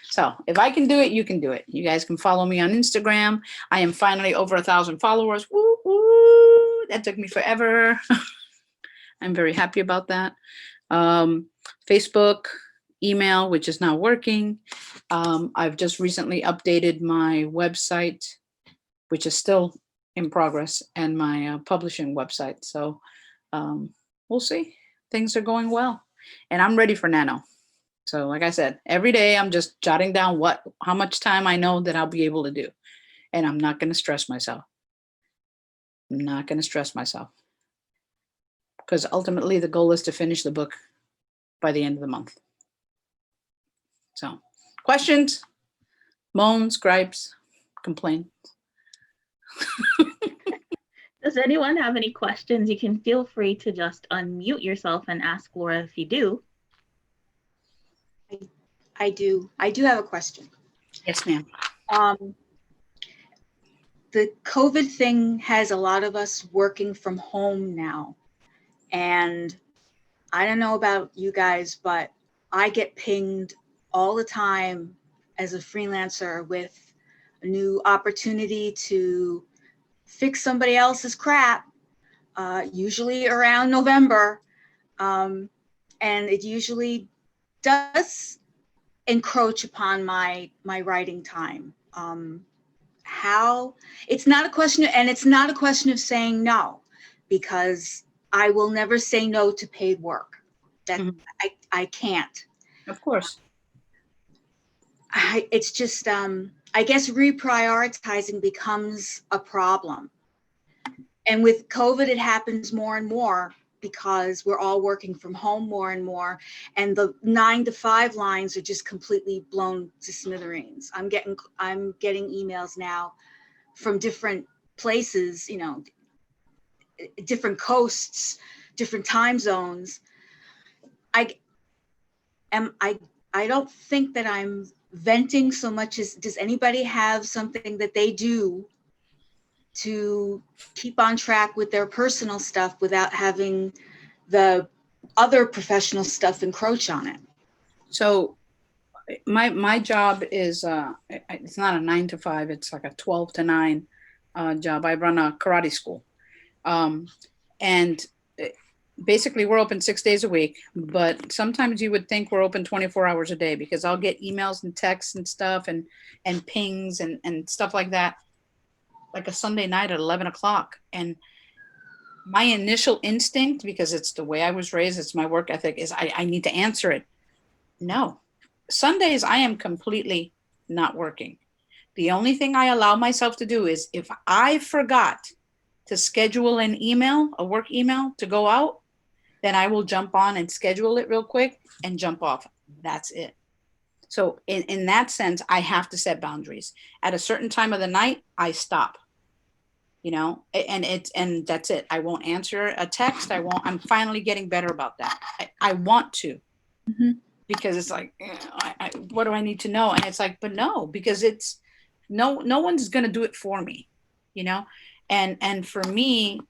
So if I can do it, you can do it. You guys can follow me on Instagram. I am finally over 1,000 followers. Woo, woo. That took me forever. I'm very happy about that. Facebook, email, which is not working. I've just recently updated my website, which is still in progress, and my publishing website. So we'll see. Things are going well, and I'm ready for Nano. So like I said, every day I'm just jotting down how much time I know that I'll be able to do. And I'm not going to stress myself. I'm not going to stress myself. Because ultimately the goal is to finish the book by the end of the month. So questions, moans, gripes, complaints. Does anyone have any questions? You can feel free to just unmute yourself and ask Laura if you do. I do have a question. Yes, ma'am. The COVID thing has a lot of us working from home now. And I don't know about you guys, but I get pinged all the time as a freelancer with a new opportunity to fix somebody else's crap, usually around November. And it usually does encroach upon my writing time. How it's not a question, and it's not a question of saying no, because I will never say no to paid work. That I can't. Of course. It's just I guess reprioritizing becomes a problem. And with COVID, it happens more and more because we're all working from home more and more, and the 9 to 5 lines are just completely blown to smithereens. I'm getting emails now from different places, you know, different coasts, different time zones. I don't think that I'm venting so much as, does anybody have something that they do to keep on track with their personal stuff without having the other professional stuff encroach on it? So my job is it's not a 9 to 5, it's like a 12 to 9 job. I run a karate school, and basically we're open 6 days a week, but sometimes you would think we're open 24 hours a day, because I'll get emails and texts and stuff and pings and stuff like that, like a Sunday night at 11 o'clock. And my initial instinct, because it's the way I was raised, it's my work ethic, is I need to answer it. No, Sundays I am completely not working. The only thing I allow myself to do is, if I forgot to schedule an email, a work email to go out, then I will jump on and schedule it real quick and jump off. That's it. So in that sense, I have to set boundaries. At a certain time of the night, I stop, you know, and that's it. I won't answer a text. I'm finally getting better about that. I want to, because it's like, what do I need to know? And it's like, but no, because it's no one's going to do it for me, you know? And for me,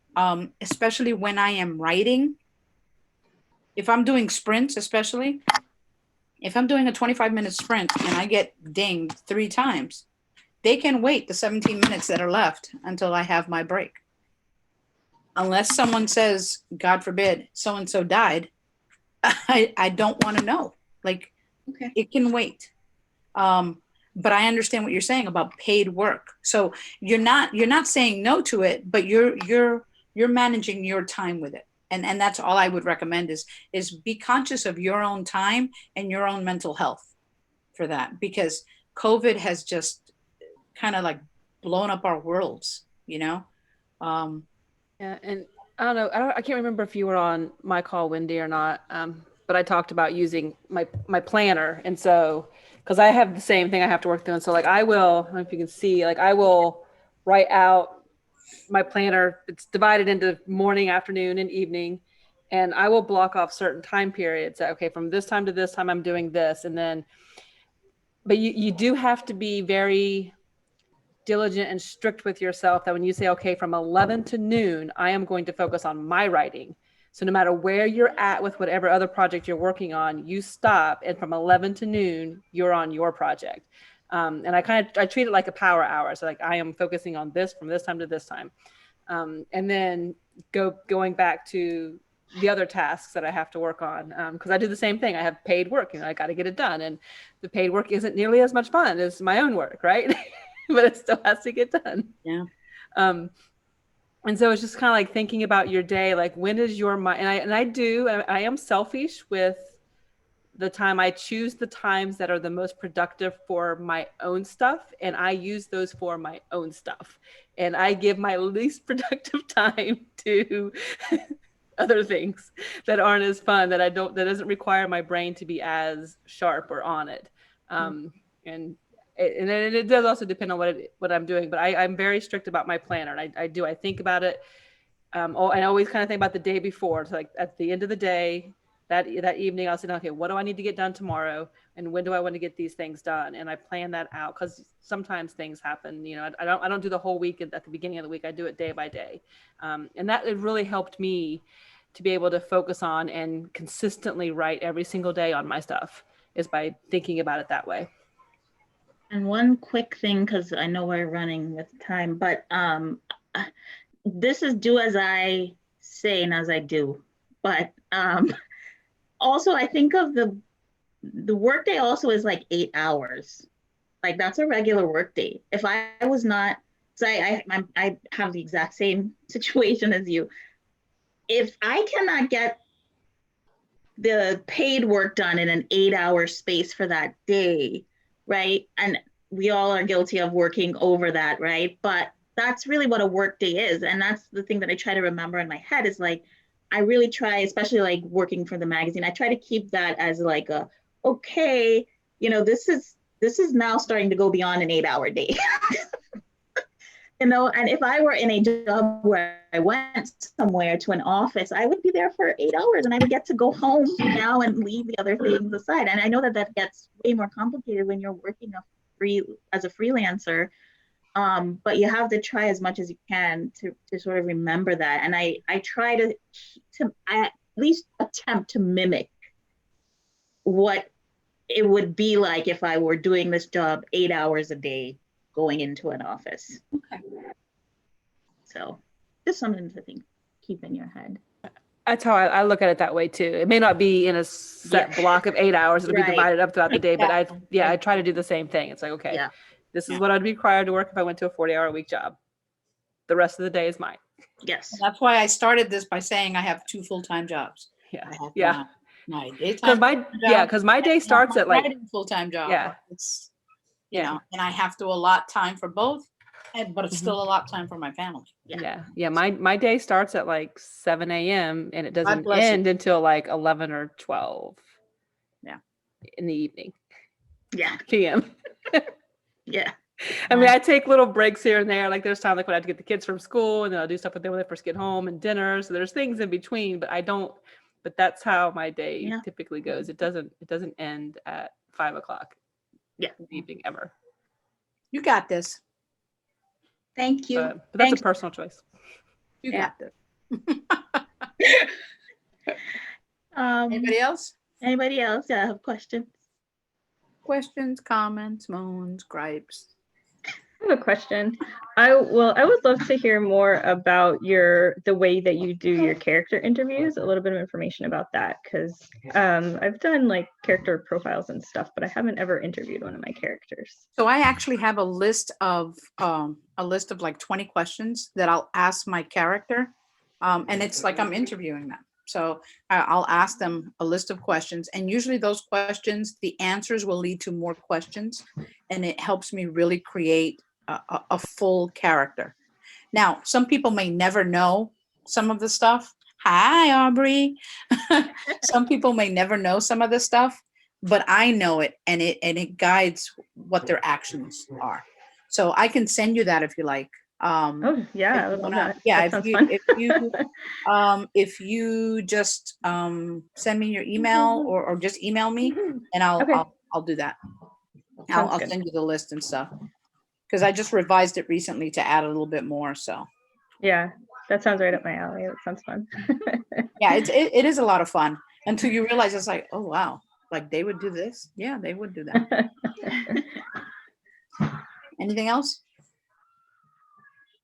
especially when I am writing, if I'm doing sprints, especially if I'm doing a 25-minute sprint and I get dinged 3 times, they can wait the 17 minutes that are left until I have my break. Unless someone says, God forbid, so-and-so died, I don't want to know. Like, Okay. It can wait. But I understand what you're saying about paid work. So you're not saying no to it, but you're managing your time with it. And that's all I would recommend is be conscious of your own time and your own mental health for that, because COVID has just kind of like blown up our worlds, you know? Yeah, and I don't know. I can't remember if you were on my call, Wendy, or not. But I talked about using my planner, and so because I have the same thing I have to work through, and so like I don't know if you can see, like I will write out my planner. It's divided into morning, afternoon, and evening, and I will block off certain time periods. Okay, from this time to this time, I'm doing this, and then. But you do have to be very diligent and strict with yourself that when you say, okay, from 11 to noon, I am going to focus on my writing. So no matter where you're at with whatever other project you're working on, you stop, and from 11 to noon, you're on your project. And I treat it like a power hour. So like I am focusing on this from this time to this time. And then going back to the other tasks that I have to work on. Because I do the same thing. I have paid work, I got to get it done. And the paid work isn't nearly as much fun as my own work, right? But it still has to get done. Yeah. And so it's just kind of like thinking about your day, like when is your mind, I am selfish with the time. I choose the times that are the most productive for my own stuff, and I use those for my own stuff. And I give my least productive time to other things that aren't as fun, that doesn't require my brain to be as sharp or on it. And it does also depend on what I'm doing, but I'm very strict about my planner. And I think about it. I always kind of think about the day before. So like at the end of the day, that evening, I'll say, okay, what do I need to get done tomorrow? And when do I want to get these things done? And I plan that out, because sometimes things happen. I don't do the whole week at the beginning of the week. I do it day by day. And that it really helped me to be able to focus on and consistently write every single day on my stuff, is by thinking about it that way. And one quick thing, because I know we're running with time, but this is do as I say and as I do. But also, I think of the workday also is like 8 hours. Like that's a regular workday. If I was not, so I have the exact same situation as you. If I cannot get the paid work done in an 8-hour space for that day, right? And we all are guilty of working over that, right? But that's really what a work day is. And that's the thing that I try to remember in my head, is like, I really try, especially like working for the magazine, I try to keep that as like okay, this is now starting to go beyond an 8-hour day. And if I were in a job where I went somewhere to an office, I would be there for 8 hours, and I would get to go home now and leave the other things aside. And I know that gets way more complicated when you're working as a freelancer. But you have to try as much as you can to sort of remember that. And I try to at least attempt to mimic what it would be like if I were doing this job 8 hours a day going into an office. Okay. So just something to keep in your head. That's how I look at it that way too. It may not be in a set block of 8 hours. It'll be divided up throughout the day, but I try to do the same thing. It's like, okay, this is what I'd be required to work if I went to a 40-hour-a-week job. The rest of the day is mine. Yes. And that's why I started this by saying I have 2 full-time jobs. Yeah. I have Yeah. my daytime because my day starts at like full-time job. Yeah. It's and I have to allot time for both, but it's still a lot of time for my family. Yeah. My day starts at like 7 a.m. and it doesn't bless end until like 11 or 12. Yeah. In the evening. Yeah. PM. Yeah. I mean, I take little breaks here and there. Like there's time like when I have to get the kids from school, and then I'll do stuff with them when they first get home and dinner. So there's things in between, but that's how my day typically goes. It doesn't end at 5 o'clock. In the evening ever. You got this. Thank you. But that's a personal choice. You got this. Anybody else? Anybody else have questions? Questions, comments, moans, gripes. I have a question. I would love to hear more about the way that you do your character interviews, a little bit of information about that, because I've done like character profiles and stuff, but I haven't ever interviewed one of my characters. So I actually have a list of like 20 questions that I'll ask my character, and it's like I'm interviewing them. So I'll ask them a list of questions, and usually those questions, the answers will lead to more questions, and it helps me really create a full character. Now, some people may never know some of the stuff. Hi, Aubrey. Some people may never know some of the stuff, but I know it, and it guides what their actions are. So I can send you that if you like. Oh yeah, I would love that. Yeah, that if you just send me your email or just email me, and I'll do that. I'll send you the list and stuff, because I just revised it recently to add a little bit more. So yeah, that sounds right up my alley. That sounds fun. Yeah, it is a lot of fun until you realize it's like, oh wow, like they would do this. Yeah, they would do that. Anything else?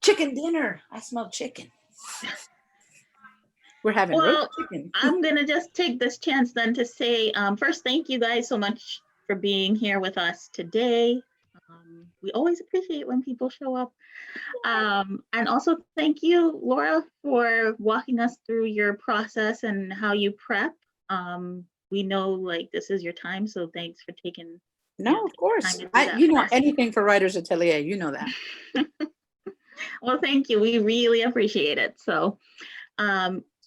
Chicken dinner. I smell chicken. We're having Well, roast chicken. I'm gonna just take this chance then to say, first, thank you guys so much for being here with us today. We always appreciate when people show up. And also thank you, Laura, for walking us through your process and how you prep. We know like this is your time, so thanks for taking. No, of course. time to do that You for know, us. anything for Writers Atelier, you know that. Well, thank you. We really appreciate it. So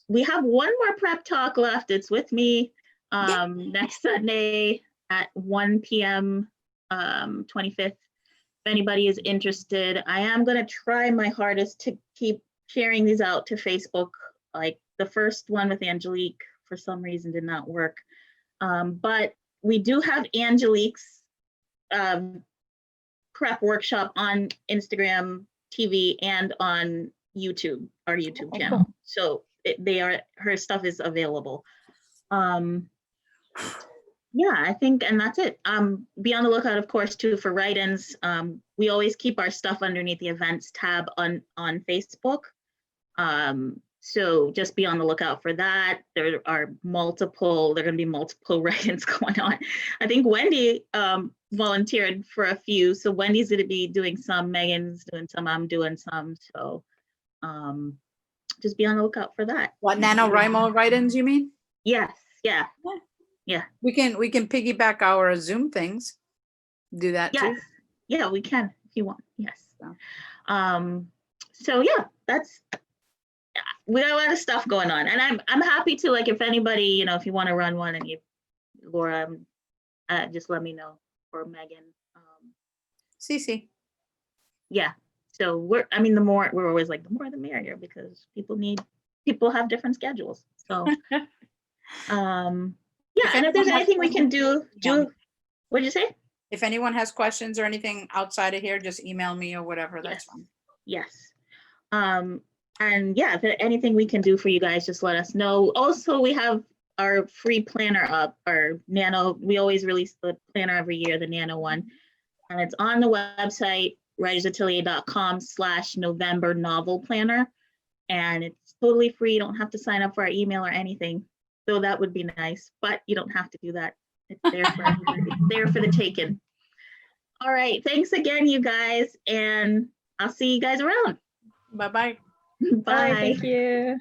we have one more prep talk left. It's with me next Sunday at 1 p.m. 25th. If anybody is interested, I am going to try my hardest to keep sharing these out to Facebook. Like the first one with Angelique, for some reason, did not work. But we do have Angelique's prep workshop on Instagram TV and on YouTube, our YouTube Okay, channel. So her stuff is available. Yeah, I think, and that's it. Be on the lookout, of course, too, for write-ins. We always keep our stuff underneath the events tab on Facebook. So just be on the lookout for that. There are going to be multiple write-ins going on. I think Wendy volunteered for a few. So Wendy's going to be doing some, Megan's doing some, I'm doing some. So just be on the lookout for that. What, NaNoWriMo write-ins, you mean? Yes, yeah. We can piggyback our Zoom things. Do that too. Yes. Yeah, we can if you want. Yes. So. So yeah, we got a lot of stuff going on, and I'm happy to, like, if anybody, if you want to run one, and Laura, just let me know, or Megan. Cece. Yeah. So the more we're always like, the more the merrier, because people have different schedules. So yeah, and if there's anything we can do, what'd you say? If anyone has questions or anything outside of here, just email me or whatever. That's fine. Yes. And yeah, if there's anything we can do for you guys, just let us know. Also, we have our free planner up, our Nano. We always release the planner every year, the Nano one. And it's on the website, writersatelier.com/November novel planner. And it's totally free. You don't have to sign up for our email or anything. So that would be nice, but you don't have to do that. It's there for everybody. It's there for the taking. All right. Thanks again, you guys. And I'll see you guys around. Bye-bye. Bye. Bye, thank you.